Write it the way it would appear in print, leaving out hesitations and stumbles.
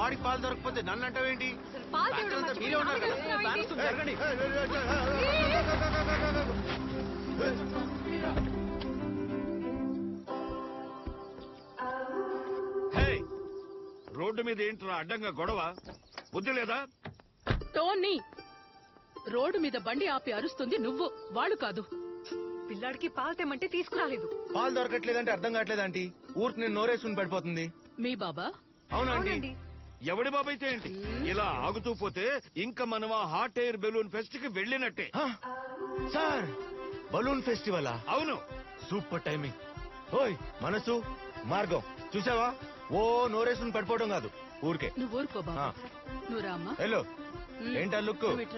వాడికి పాలు దొరకపోతే నన్ను అంటావేంటి? అసలు పాలు తేవడం అంతా మీరే ఉన్నారు కదా. జరగండి. రోడ్డు మీద ఏంట్రా అడ్డంగా గొడవ? బుద్ధి లేదా? టోనీ, రోడ్డు మీద బండి ఆపి అరుస్తుంది నువ్వు, వాళ్ళు కాదు. పిల్లాడికి పాలు తెమ్మంటే తీసుకురాలేదు. పాలు దొరకట్లేదంటే అర్థం కావట్లేదు ఆంటీ. ఊరికి నేను నోరేసుకుని పడిపోతుంది. మీ బాబా? అవునండి. ఎవడి బాబైతే ఏంటి? ఇలా ఆగుతూ పోతే ఇంకా మనం ఆ హాట్ ఎయిర్ బెలూన్ ఫెస్ట్ కి వెళ్ళినట్టే. సార్, బలూన్ ఫెస్టివలా? అవును. Super timing. ఓయ్ మనసు, మార్గం చూసావా? ఓ నోరేసుకుని పడిపోవడం కాదు, ఊరికే. నువ్వు ఊరుకో బాబా. నువ్వు రామ్మా. హలో, ఏంటా లుక్?